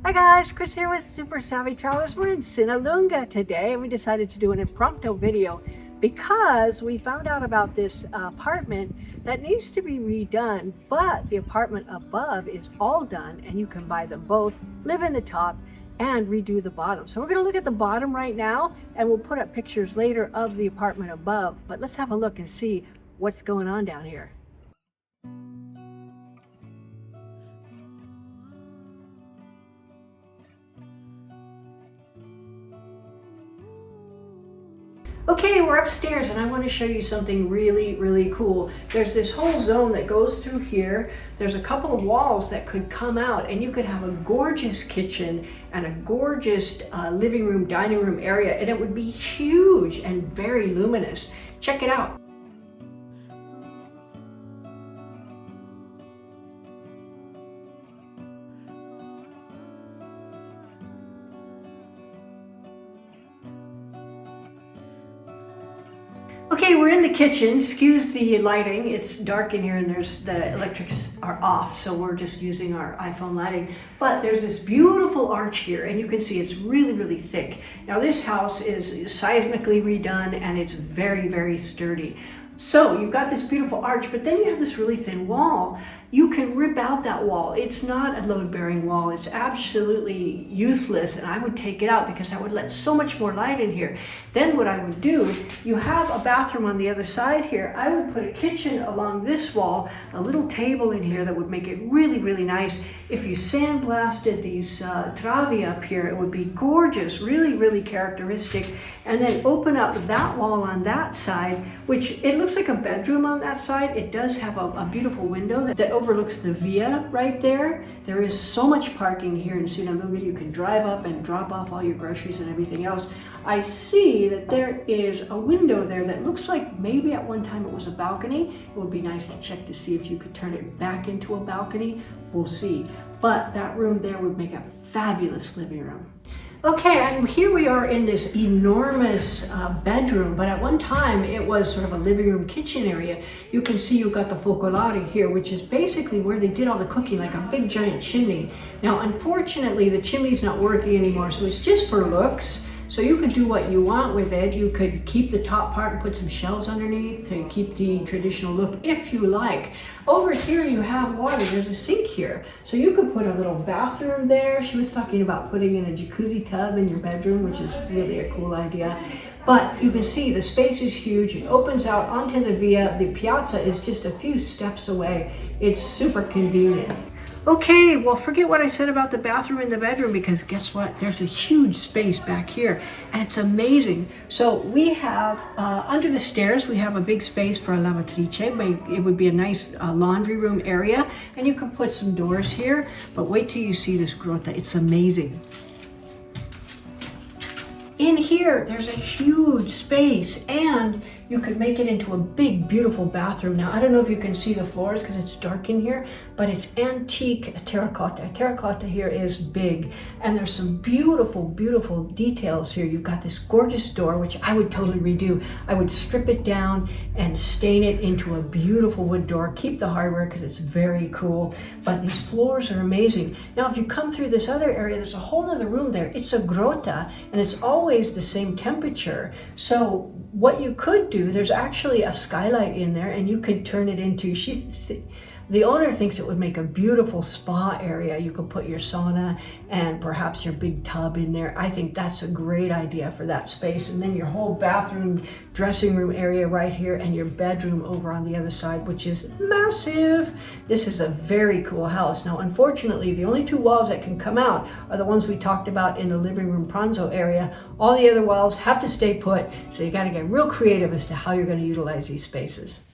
Hi guys, Chris here with Super Savvy Travelers. We're in Sinalunga today and we decided to do an impromptu video because we found out about this apartment that needs to be redone, but the apartment above is all done and you can buy them both, live in the top and redo the bottom. So we're going to look at the bottom right now and we'll put up pictures later of the apartment above, but let's have a look and see what's going on down here. Okay, we're upstairs and I want to show you something really cool. There's this whole zone that goes through here. There's a couple of walls that could come out and you could have a gorgeous kitchen and a gorgeous living room, dining room area, and it would be huge and very luminous. Check it out. Okay, we're in the kitchen. Excuse the lighting. It's dark in here and the electrics are off, so we're just using our iPhone lighting. But there's this beautiful arch here and you can see it's really thick. Now this house is seismically redone and it's very sturdy. So you've got this beautiful arch, but then you have this really thin wall. You can rip out that wall. It's not a load-bearing wall. It's absolutely useless, and I would take it out because that would let so much more light in here. Then what I would do, you have a bathroom on the other side here. I would put a kitchen along this wall, a little table in here that would make it really nice. If you sandblasted these travi up here, it would be gorgeous, really characteristic. And then open up that wall on that side, which it looks like a bedroom on that side. It does have a beautiful window that overlooks the via right there. There is so much parking here in Sinalunga. You can drive up and drop off all your groceries and everything else. I see that there is a window there that looks like maybe at one time it was a balcony. It would be nice to check to see if you could turn it back into a balcony. We'll see. But that room there would make a fabulous living room. Okay, and here we are in this enormous bedroom, but at one time it was sort of a living room kitchen area. You can see you've got the focolare here, which is basically where they did all the cooking, like a big giant chimney. Now, unfortunately, the chimney's not working anymore, so it's just for looks. So you could do what you want with it. You could keep the top part and put some shelves underneath to keep the traditional look if you like. Over here you have water. There's a sink here. So you could put a little bathroom there. She was talking about putting in a jacuzzi tub in your bedroom, which is really a cool idea. But you can see the space is huge. It opens out onto the via. The piazza is just a few steps away. It's super convenient. Okay, well, forget what I said about the bathroom and the bedroom, because guess what? There's a huge space back here and it's amazing. So we have, under the stairs, we have a big space for a lavatrice. It would be a nice laundry room area, and you can put some doors here, but wait till you see this grotta. It's amazing. In here, there's a huge space and you could make it into a big, beautiful bathroom. Now, I don't know if you can see the floors because it's dark in here, but it's antique terracotta. Terracotta here is big and there's some beautiful details here. You've got this gorgeous door, which I would totally redo. I would strip it down and stain it into a beautiful wood door. Keep the hardware because it's very cool, but these floors are amazing. Now, if you come through this other area, there's a whole other room there. It's a grotta and it's always the same temperature. So what you could do, there's actually a skylight in there and you could turn it into, the owner thinks it would make a beautiful spa area. You could put your sauna and perhaps your big tub in there. I think that's a great idea for that space. And then your whole bathroom, dressing room area right here and your bedroom over on the other side, which is massive. This is a very cool house. Now, unfortunately, the only two walls that can come out are the ones we talked about in the living room pranzo area. All the other walls have to stay put. So you got to get real creative as to how you're going to utilize these spaces.